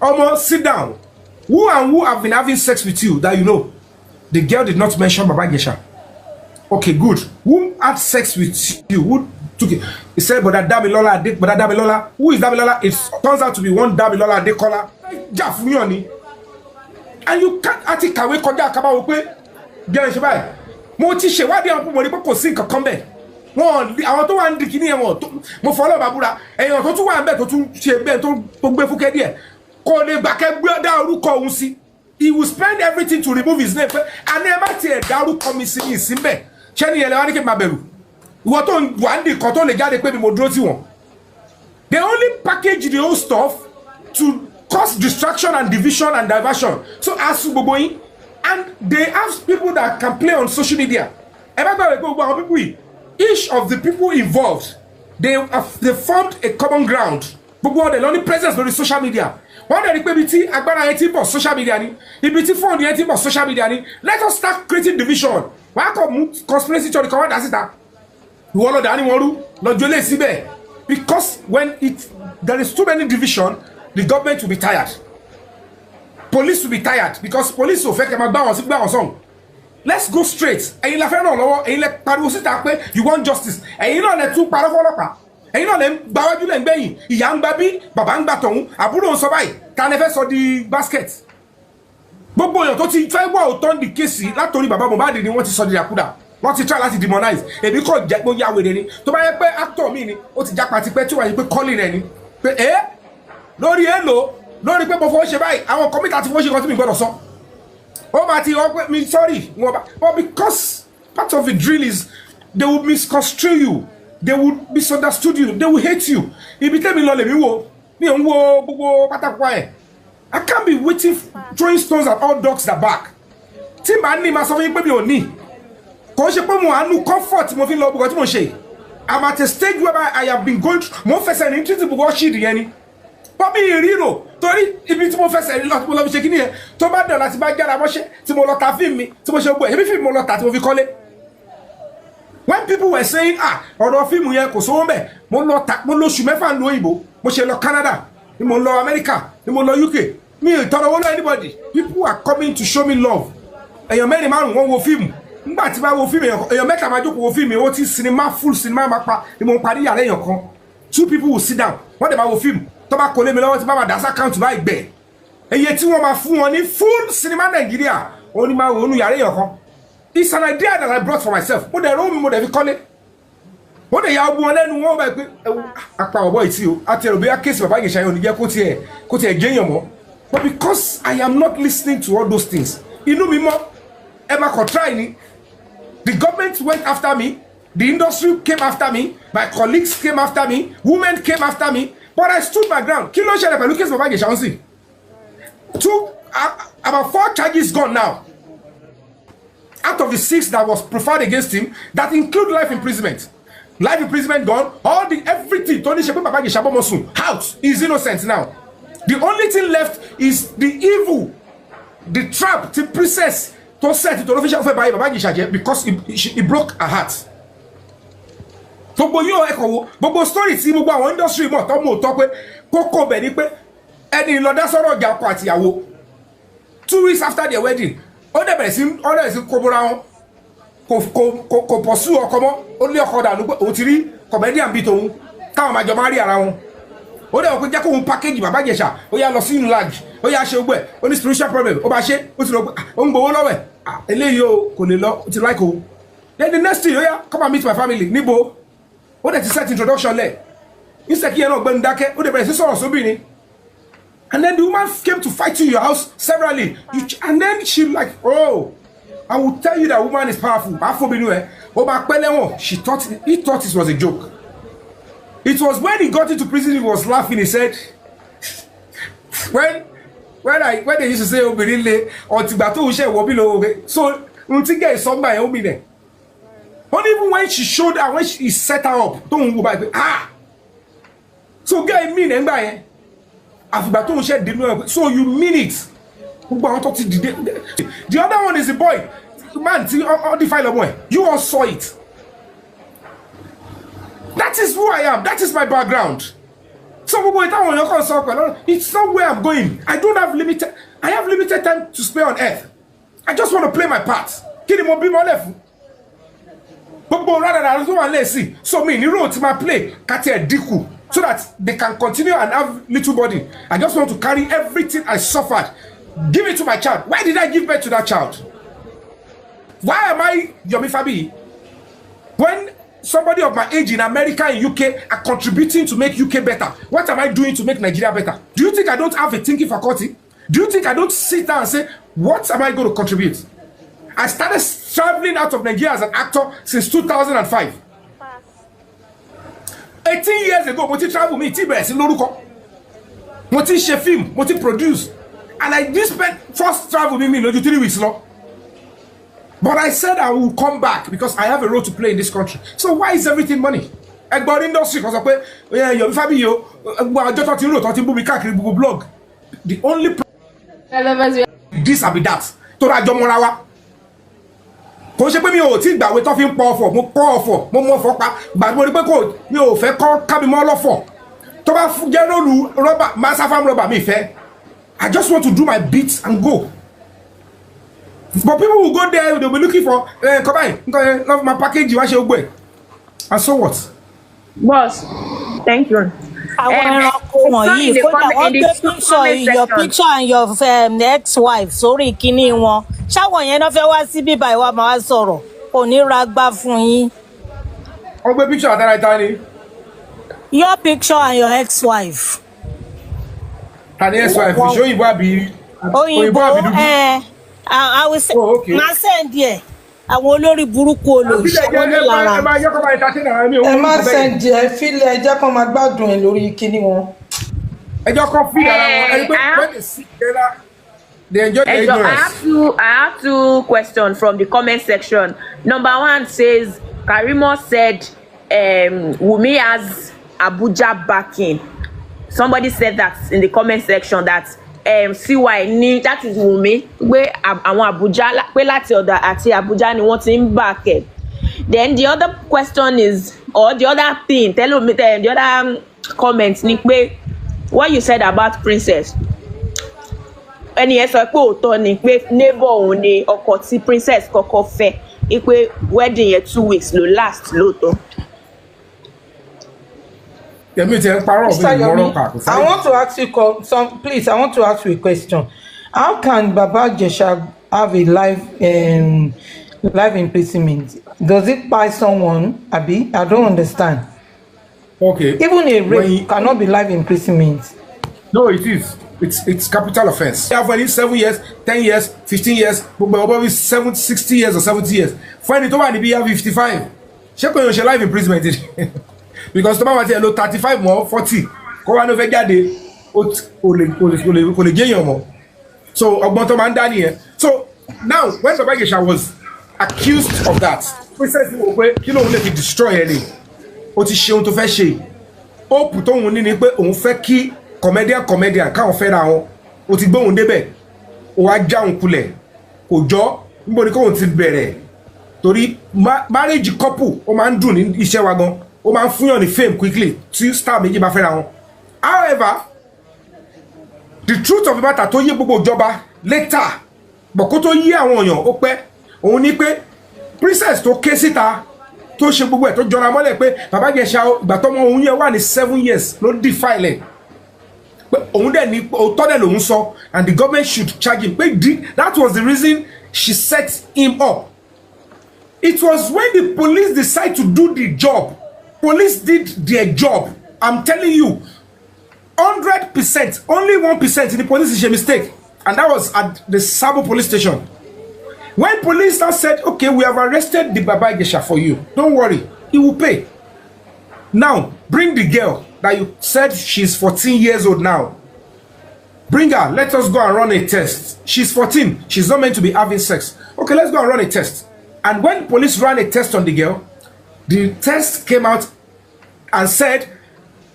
[SPEAKER 9] Omo, sit down. Who and who have been having sex with you that you know? The girl did not mention Baba Ijesha. Okay, good. Who had sex with you? Who took it? He said, but Damilola, who is Damilola? It turns out to be one Damilola Adekola. And you can't actually kawe koja kaba wo pe gẹ́rẹ́ ṣe báyìí. Mo ti ṣèwádìí àwọn mo rí pé kò sí nǹkan kan bẹ́ẹ̀. Wọ́n àwọn tó wà ń di kíní ẹ̀ wọ́n mo fọlọ́ bàbúrà èèyàn tó tún wà ń bẹ̀ tó tún ṣe bẹ́ẹ̀ tó gbé fúkẹ́ díẹ̀ kò lè gbà kẹ́ gbé dá orúkọ òun sí. He will spend everything to remove his name. And ẹ má tiẹ̀ dá orúkọ mi sí ìsínbẹ̀. Ṣé ni ẹlẹ́wọ̀n ní kí n máa bẹ̀rù? Ìwọ tó wà ń di kan tó lè jáde pé mi mo dúró tì wọ́n. They only package the whole stuff to cause distraction and division and diversion. So as gbogbo yín, and they have people that can play on social media. Each of the people involved, they formed a common ground. Gbogbo the only presence on the social media. One day the ibi agbára yẹn ti bọ̀ social media ni, ibi tí phone yẹn ti bọ̀ social media ni. Let us start creating division. Wàá kọ mú conspiracy theory kan wá dá síta. Ìwọ lọ dá ní wọn rú lọ́jọ́ lé síbẹ̀. Because when there is too many division, the government will be tired. Police will be tired because police will fake ma gba wọn song. Let's go straight. Ẹ̀yin la fẹ́ ràn lọ́wọ́, ẹ̀yin lẹ pariwo síta pé you want justice. Ẹ̀yin náà lẹ tún parọ́ fọ́lọ́pàá. Ẹ̀yin náà lẹ gbáwájú lẹ gbẹ̀yìn. Ìyá ń gbà bí, bàbá ń gbà tọ̀hún, àbúrò ń sọ báyìí. Ta lẹ fẹ́ sọ di basket. Gbogbo èèyàn tó ti fẹ́ wọ́ òtọ́ di kéèsì látòrí bàbá Mohbad ni wọ́n ti sọ di àkúdà. Wọ́n ti try láti demonize. Èmi kò jẹ́ pé ó yá wèrè ni. Tó bá yẹ pé actor mi ni, ó ti jápa ti pẹ́ tí ó wà yẹ pé calling rẹ̀ ni. Pé lórí èlò lórí pé mo fọwọ́ ṣe báyìí àwọn kọ́mítà àti fọwọ́ ṣe kan tí mi gbọ́dọ̀ sọ ó máa ti ọpẹ́ mi sorry wọn bá but because part of the drill is they will misconstrue you they will misunderstood you they will hate you ibi tẹ́mi lọ lèmi wo mi ò ń wo gbogbo pátákó ẹ̀ I can't be waiting throwing stones at all dogs that bark tí màá ní màá sọ fún yín pé mi ò ní kò ṣe pé mo àánú comfort mo fi lọ gbogbo tí mo ṣe I'm at a stage where I have been going mo fẹsẹ̀ ní títí gbogbo ṣíìdì yẹn ni bọ́bí ìrírò torí ibi tí mo fẹsẹ̀ lọ tí mo lọ fi ṣe kíní yẹn tó bá dọ̀ láti bá jára mọ́ṣẹ́ tí mo lọ ta fíìmù mi tí mo ṣe gbọ́ ẹ̀mí fíìmù mo lọ ta tí mo fi kọ́lé. When people were saying ọ̀rọ̀ fíìmù yẹn kò sówó mẹ́ mo lọ oṣù mẹ́fà lu òyìnbó mo ṣe lọ Canada ni mo lọ America ni mo lọ UK mi ò tọrọ owó lọ anybody people are coming to show me love èèyàn mẹ́rin márùn wọ́n wo fíìmù nígbà tí bá wo fíìmù èèyàn mẹ́ta máa jókòó wo fíìmù ó ti sinimá full sinimá máa pa ni mo parí yàrá èèyàn kan 2 people will sit down wọ́n dẹ̀ máa wo fíìmù tó bá kò lé mi lọ́wọ́ tí bá máa dá account bá ìgbẹ́ eye tí wọ́n máa fún wọn ní full cinema Nigeria ó ní máa wọnú yàrá èèyàn kan it's an idea that I brought for myself mo dẹ̀ rọ́ mi mo dẹ̀ fi kọ́lé mo dẹ̀ ya ọgbọ́n wọn lẹ́nu wọn báyìí pé apá ọ̀bọ̀ ìtì o àti ẹ̀rọ bí i kéèsì bàbá Ìjẹ̀ṣà yẹn ò ní jẹ́ kó tiẹ̀ géèyàn mọ́ but because I am not listening to all those things inú mi mọ́ ẹ máa kọ̀ try ni the government went after me the industry came after me my colleagues came after me women came after me. But I stood my ground. Kí ló ṣẹlẹ̀ pẹ̀lú case Baba Ijesha ń sìn. About 4 charges gone now. Out of the 6 that was preferred against him, that include life imprisonment. Life imprisonment gone. Everything. Tó ní ṣe pé Baba Ijesha bọ́mọ sùn. Out. He's innocent now. The only thing left is the evil, the trap, the princess to set to official for Baba Ijesha because he broke her heart. Gbogbo yóò ẹ̀kọ́ wo gbogbo story tí gbogbo àwọn industry mọ̀ tó mọ̀ tó pé kókó bẹ̀ ni pé ẹni lọ dá sọ̀rọ̀ ọjà ọkọ àti ìyàwó 2 weeks after their wedding ó dẹ̀ bẹ̀rẹ̀ sí kóbóra wọn kò pursue ọkọ mọ́ ó lé ọkọ dànù pé òun ti rí comedian bíi tòun káwọn máa jọ máa rí ara wọn ó dẹ̀ wọ́n pé jẹ́ kóun package Baba Ijesha ó yá lọ sí inú large ó yá ṣe gbẹ̀ ó ní spiritual problem ó bá ṣe ó ti lọ pé ó ń gbowó lọ́wọ́ ẹ̀ eléyìí o kò lè lọ ó ti like o then the next thing ó yá come and meet my family níbo ó dẹ̀ ti set introduction lẹ̀ instead kí ẹ náà gbẹ́nu dákẹ́ ó dẹ̀ bẹ̀rẹ̀ sí sọ̀rọ̀ sóbìnrin and then the woman came to fight you in your house severally and then she like oh I will tell you that woman is powerful afobinu ó bá pẹ́ lẹ́wọ̀n he thought it was a joke it was when he got into prison he was laughing he said when they used to say obìnrin le ọ̀tìgbà tó ń ṣe ìwọ bí lówó so n ti gẹ̀ ìsọ́gbà yẹn ó mi nẹ̀. But even when she showed her, when she set her up, don't go back. So get mean and buy. After don't share the so you mean it. The other one is the boy. Man, all the file boy. You all saw it. That is who I am. That is my background. So it's not where I'm going. I don't have limited. I have limited time to spare on earth. I just want to play my part. Kí ni mo bí mo left? Gbogbo rather tó wà lẹ́sìn. So me, ní role tí ma play, kàtí ẹ̀ dínkù, so that they can continue and have little body. I just want to carry everything I suffered, give it to my child. Why did I give birth to that child? Why am I Yomi Fabi? When somebody of my age in America and UK are contributing to make UK better, what am I doing to make Nigeria better? Do you think I don't have a thinking faculty? Do you think I don't sit down and say, what am I going to contribute? I started traveling out of Nigeria as an actor since 2005. 18 years ago, mo ti travel me ti bẹ̀rẹ̀ sí lórúkọ. Mo ti ṣe film, mo ti produce. And I did spend first travel me lójú 3 weeks long. But I said I will come back because I have a role to play in this country. So why is everything money? Ẹgbọ́n industry kan sọ pé Yomi Fabi yo, ọjọ́ tó ti rò tó ti bú mi káàkiri gbogbo blog. The only this and be that. Tó dájọ́ mọ́ra wa. Kò ṣe pé mi ò tí gbàwé tó fi ń pọ̀ ọ̀fọ̀, mo pọ̀ ọ̀fọ̀, mo mọ̀ ọ̀fọ̀ pa. Gbà mo rí pé kò mi ò fẹ́ kọ́ ká mi mọ́ lọ́fọ̀. Tó bá jẹ́ róòlù rọ́bà, master farm rọ́bà mi fẹ́. I just want to do my bits and go. But people will go there, they'll be looking for come on, my package, you want. And so what?
[SPEAKER 10] Boss, thank you.
[SPEAKER 11] Àwọn ẹranko wọ̀nyí kódà wọ́n gbé your picture and your ex-wife sórí kíní wọn. Ṣáwọn yẹn náà fẹ́ wá sí bíbá ìwà máa wá sọ̀rọ̀. Kò ní ra gbá fún yín.
[SPEAKER 9] Wọ́n gbé picture àtàrà ìta ni.
[SPEAKER 11] Your picture and your ex-wife.
[SPEAKER 9] And the ex-wife, show you what be.
[SPEAKER 11] Òyìnbó I will say, ma send there. Àwọn olórí burúkú olóòṣà wọn ní lára.
[SPEAKER 12] Ẹ má send ẹ fílẹ̀ ẹ jẹ́ kó máa gbádùn ẹ lórí kíní wọn.
[SPEAKER 9] Ẹ jọ kọ́ fílẹ̀ ara wọn. Ẹni pé when they see together, they enjoy the ignorance.
[SPEAKER 10] I have two questions from the comment section. Number one says, Karimo said Wumi has Abuja backing. Somebody said that in the comment section that CY ní that is Wumi pé àwọn Abuja pé láti ọ̀dọ̀ àti Abuja ni wọ́n ti ń back ẹ̀. Then the other question is, or the other thing, tell me the other comment ni pé what you said about Princess. Ẹni yẹn sọ pé òótọ́ ni pé neighbor òun ni ọkọ tí Princess kọ́kọ́ fẹ́ pé wedding yẹn 2 weeks ló last lóòótọ́.
[SPEAKER 12] I want to ask you please. I want to ask you a question. How can Baba Ijesha have a life imprisonment? Does it buy someone? Abi, I don't understand.
[SPEAKER 9] Okay.
[SPEAKER 12] Even a rape cannot be life imprisonment.
[SPEAKER 9] No, it is. It's capital offense. You have 7 years, 10 years, 15 years, but 60 years or 70 years. Find it over and be 55. Check on your life imprisonment. Because the man say 35 more 40 kó wá no fẹ́ jáde ó lè jẹyàn mọ́. So ọgbọ́n tó máa ń dá nìyẹn. So now when Baba Ijesha was accused of that, Princess wò pé kí lóun lè fi destroy ẹ ni ó ti ṣe ohun tó fẹ́ ṣe hope tóun ní ni pé òun fẹ́ kí comedian káwọn fẹ́ ra wọn ó ti gbóhùn débẹ̀ ó wá já òun kulẹ̀ kò jọ́ níbo ni kóun ti bẹ̀rẹ̀ torí marriage couple ó máa ń dùn ní iṣẹ́ wa gan. O man fún yàn ní fame quickly tí star méjì bá fẹ́ra wọn. However, the truth of the matter tó yé gbogbo ìjọba later but kó tó yé àwọn èèyàn ó pẹ́ òun ní pé Princess tó ké síta tó ṣe gbogbo ẹ̀ tó jọra mọ́lẹ̀ pé Baba Ijesha ìgbà tọ́mọ òun yẹn wà ní 7 years ló defile pé òun dẹ̀ ní òótọ́ dẹ̀ lòun sọ and the government should charge him pé that was the reason she set him up. It was when the police decided to do the job. Police did their job. I'm telling you, 100%, only 1% in the police is a mistake. And that was at the Sabo police station. When police now said, okay, we have arrested the Baba Ijesha for you. Don't worry, he will pay. Now, bring the girl that you said she's 14 years old now. Bring her, let us go and run a test. She's 14, she's not meant to be having sex. Okay, let's go and run a test. And when police ran a test on the girl, the test came out and said,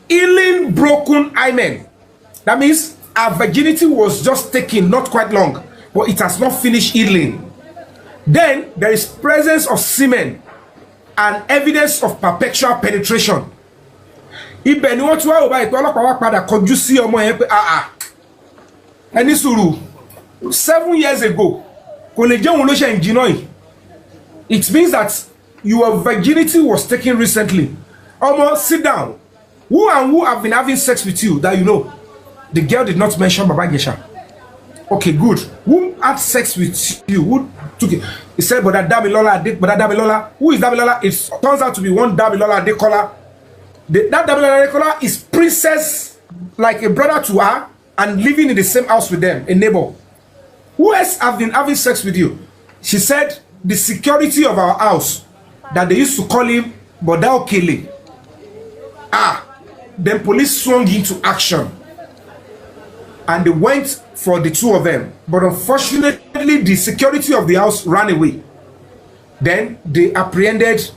[SPEAKER 9] healing broken hymen. That means her virginity was just taken, not quite long, but it has not finished healing. Then there is presence of semen and evidence of perpetual penetration. Ibẹ̀ ni wọ́n tún wá òbá ìpẹ́ ọlọ́pàá wá padà kọjú sí ọmọ yẹn pé ẹni sùúrù 7 years ago, it means that your virginity was taken recently. Almost sit down. Who and who have been having sex with you that you know? The girl did not mention Baba Ijesha. Okay, good. Who had sex with you? Who took it? He said, but that Damilola. Who is Damilola? It turns out to be one Damilola Adekola. That Damilola Adekola is princess, like a brother to her, and living in the same house with them, a neighbor. Who else have been having sex with you? She said, the security of our house, that they used to call him Bodao Kele. Then police swung into action. And they went for the two of them. But unfortunately, the security of the house ran away. Then they apprehended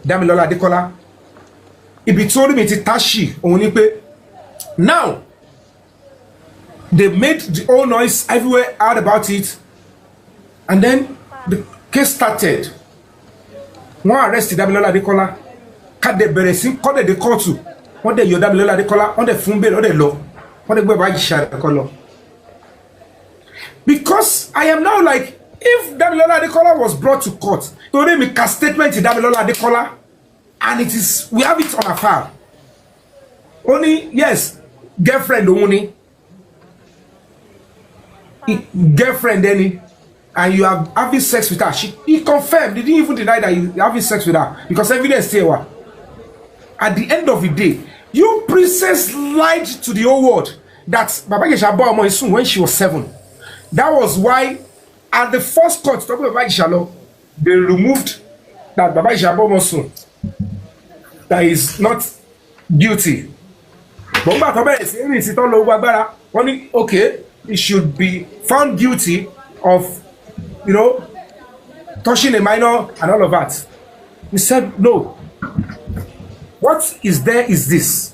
[SPEAKER 9] Damilola Adekola. Ibi told him it's Tashi Onipe. Now, they made the whole noise everywhere out about it. And then the case started. One arrested Damilola Adekola. Cut the beresin, called the court to. What the Damilola Adekola, on the Fumbe, on the law. Because I am now like, if Damilola Adekola was brought to court, today make a statement to Damilola Adekola, and it is, we have it on a file. Only, yes, girlfriend only, girlfriend any, and you are having sex with her. He confirmed, he didn't even deny that you are having sex with her, because evidence still what. At the end of the day, you princess lied to the whole world that Baba Ijesha bought money soon when she was 7. That was why at the first court talking about Baba Ijesha, they removed that Baba Ijesha bought money soon. That is not guilty. But okay, he should be found guilty of, you know, touching a minor and all of that. He said no. What is there is this.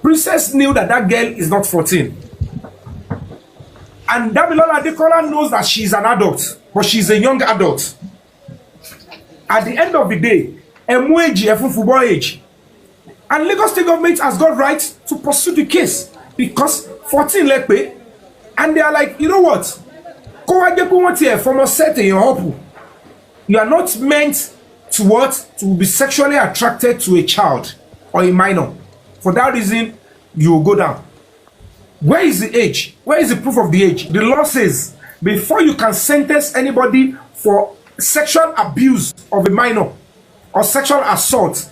[SPEAKER 9] Princess knew that that girl is not 14. And Damilola Adekola knows that she's an adult, but she's a young adult. At the end of the day, football age. And Lagos State government has got right to pursue the case because 14 lekpe, and they are like, you know what? You are not meant to what? To be sexually attracted to a child or a minor. For that reason, you will go down. Where is the age? Where is the proof of the age? The law says, before you can sentence anybody for sexual abuse of a minor or sexual assault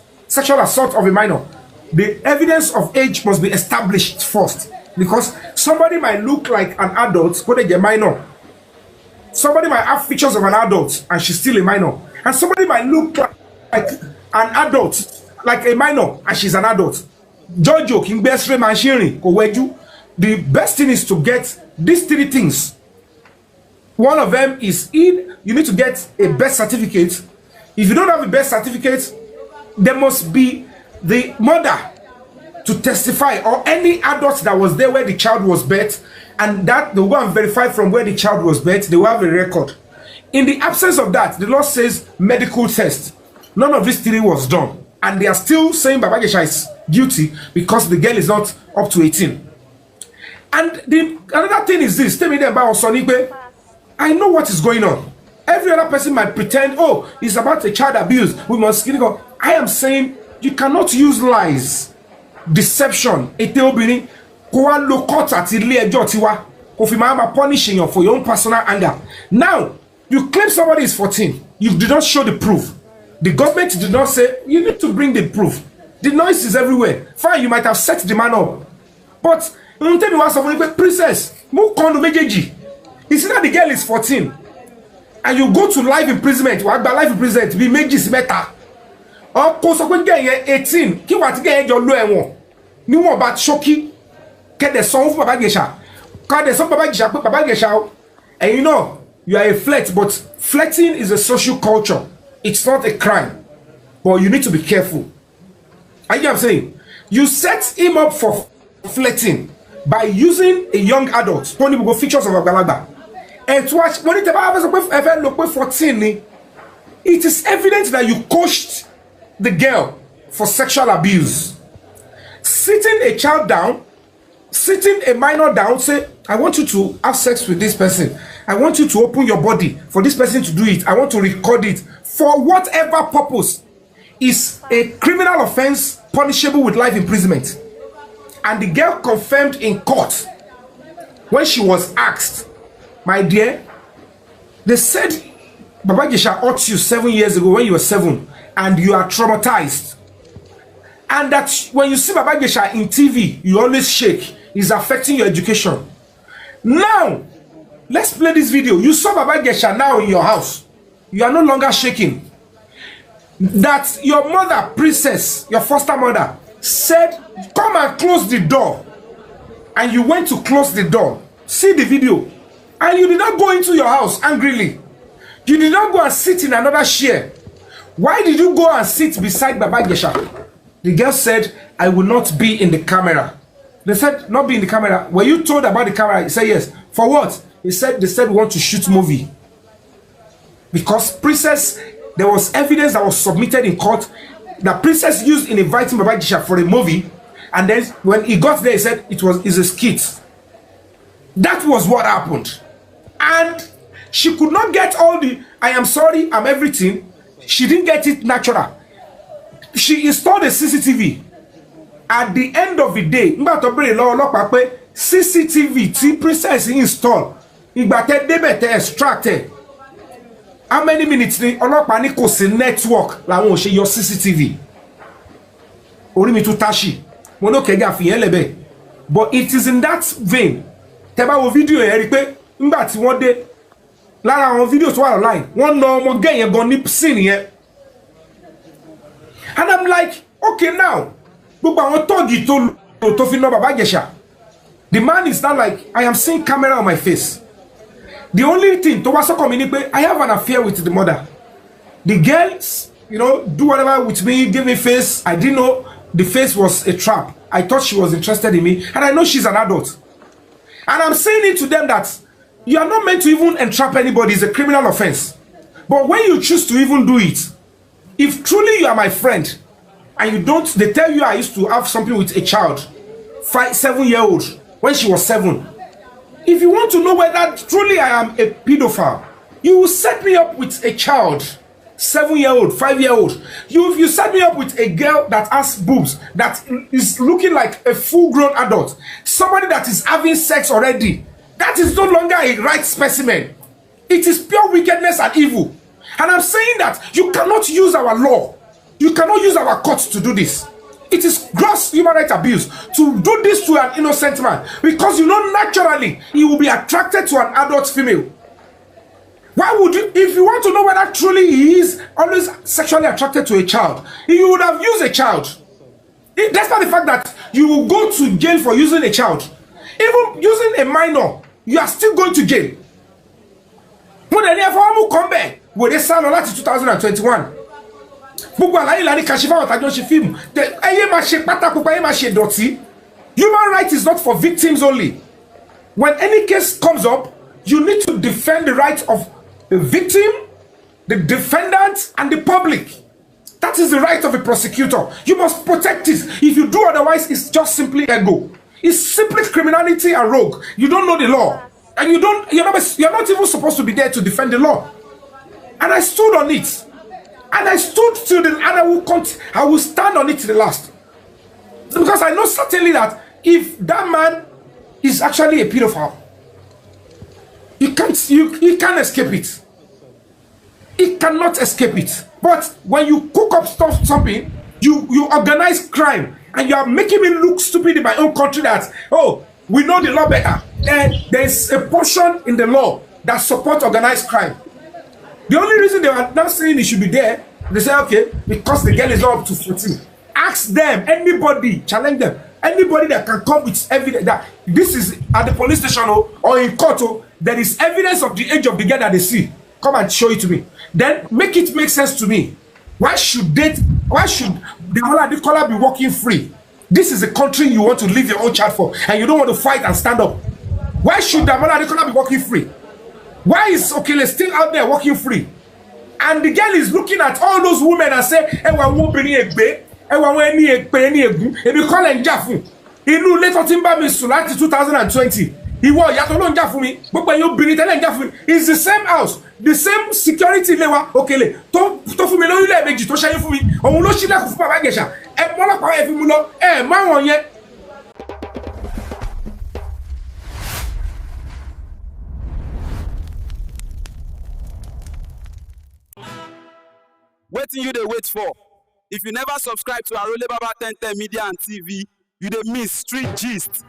[SPEAKER 9] of a minor, the evidence of age must be established first. Because somebody might look like an adult, but they're a minor. Somebody might have features of an adult and she's still a minor. And somebody might look like an adult, like a minor, and she's an adult. Jojo, King Besre Manshiri, Koweju. The best thing is to get these 3 things. One of them is you need to get a birth certificate. If you don't have a birth certificate, there must be the mother to testify or any adult that was there where the child was birthed, and that they will go and verify from where the child was birthed. They will have a record. In the absence of that, the law says medical test. None of these 3 was done. And they are still saying Baba Ijesha is guilty because the girl is not up to 18. And another thing is this. Tell me about Sonigbe. I know what is going on. Every other person might pretend, oh, it's about a child abuse. We must go. I am saying you cannot use lies, deception, punishing you for your own personal anger. Now, you claim somebody is 14. You did not show the proof. The government did not say, you need to bring the proof. The noise is everywhere. Fine, you might have set the man up. But, princess, you see that the girl is 14. And you go to life imprisonment. Life imprisonment, be majis better. Or, 18. Ki wati get your low ni won ba shoki. Get the song for Baba Ijesha. Cause the song Baba Ijesha. And you know, you are a flirt, but flirting is a social culture. It's not a crime. But you need to be careful. And you know what I'm saying? You set him up for flirting by using a young adult. Tony will go features of Agbalagba. And to watch when it about 14, it is evident that you coached the girl for sexual abuse. Sitting a child down, sitting a minor down, say, I want you to have sex with this person. I want you to open your body for this person to do it. I want to record it for whatever purpose is a criminal offense punishable with life imprisonment. And the girl confirmed in court when she was asked, my dear, they said Baba Ijesha hurt you 7 years ago when you were 7 and you are traumatized. And that when you see Baba Ijesha in TV, you always shake. It's affecting your education. Now, let's play this video. You saw Baba Ijesha now in your house. You are no longer shaking. That your mother, princess, your foster mother, said, come and close the door. And you went to close the door. See the video. And you did not go into your house angrily. You did not go and sit in another chair. Why did you go and sit beside Baba Ijesha? The girl said, I will not be in the camera. They said, not be in the camera. Were you told about the camera? He said, yes. For what? He said, they said we want to shoot movie. Because princess, there was evidence that was submitted in court that princess used in inviting Baba Ijesha for a movie. And then when he got there, he said it's a skit. That was what happened. And she could not get all the, I am sorry, I'm everything. She didn't get it natural. She installed a CCTV. At the end of the day, CCTV tí princess install, ìgbà tẹ́ débẹ̀ tẹ́ extracted. How many minutes ni ọlọ́pàá ní kò sí network làwọn ò ṣe yọ CCTV? Orí mi tún tashi. Mo no kega fi yẹn lẹ́bẹ̀. But it is in that vein. Tẹ́ bá wo video yẹn rí pé nígbà tí wọ́n dé lára àwọn video tó wà online, wọ́n na ọmọ gẹ́ yẹn gan ní scene yẹn. And I'm like, okay now, gbogbo àwọn tọ́ọ̀gì tó fi ná Baba Ijesha. The man is not like, I am seeing camera on my face. The only thing, I have an affair with the mother. The girls, you know, do whatever with me, give me face. I didn't know the face was a trap. I thought she was interested in me. And I know she's an adult. And I'm saying it to them that you are not meant to even entrap anybody. It's a criminal offense. But when you choose to even do it, if truly you are my friend, and you don't, they tell you I used to have something with a child, 7-year-old, when she was 7. If you want to know whether truly I am a pedophile, you will set me up with a child, 7-year-old, 5-year-old. You set me up with a girl that has boobs, that is looking like a full-grown adult, somebody that is having sex already. That is no longer a right specimen. It is pure wickedness and evil. And I'm saying that you cannot use our law. You cannot use our courts to do this. It is gross human rights abuse to do this to an innocent man, because you know naturally he will be attracted to an adult female. Why would you, if you want to know whether truly he is always sexually attracted to a child, you would have used a child. Despite the fact that you will go to jail for using a child, even using a minor, you are still going to jail. When they never come back, will they sound like 2021? Human rights is not for victims only. When any case comes up, you need to defend the rights of the victim, the defendant, and the public. That is the right of a prosecutor. You must protect it. If you do otherwise, it's just simply ego. It's simply criminality and rogue. You don't know the law, and you're not even supposed to be there to defend the law. And I stood on it. And I stood till the, and I will stand on it to the last. Because I know certainly that if that man is actually a pedophile, you can't escape it. It cannot escape it. But when you cook up something, you organize crime, and you are making me look stupid in my own country that, oh, we know the law better. And there's a portion in the law that supports organized crime. The only reason they are not saying it should be there, they say, okay, because the girl is not up to 14. Ask them, anybody, challenge them. Anybody that can come with evidence that this is at the police station or in court, there is evidence of the age of the girl that they see. Come and show it to me. Then make it make sense to me. Why should the Adekola be walking free? This is a country you want to leave your own child for, and you don't want to fight and stand up. Why should the Adekola be walking free? Why is Okele still out there walking free? And the girl is looking at all those women and say, inú ilé tó ti ń bá mi sùn láti 2020 ìwọ ìyá tó ló ń jà fún mi gbogbo ẹ̀yin obìnrin tẹ́lẹ̀ ń jà fún mi it's the same house the same security ilé wa Òkèlè tó fún mi lórílẹ̀ méjì tó ṣẹ́yìn fún mi òun ló ṣílẹ̀kùn fún bàbá Ìjẹ̀ṣà ẹ mọ́lọ́pàá ẹ fi mú lọ ẹ máwọn yẹn.
[SPEAKER 13] Wetin you dey wait for? If you never subscribe to Arole Baba 1010 Media and TV, you dey miss street gist.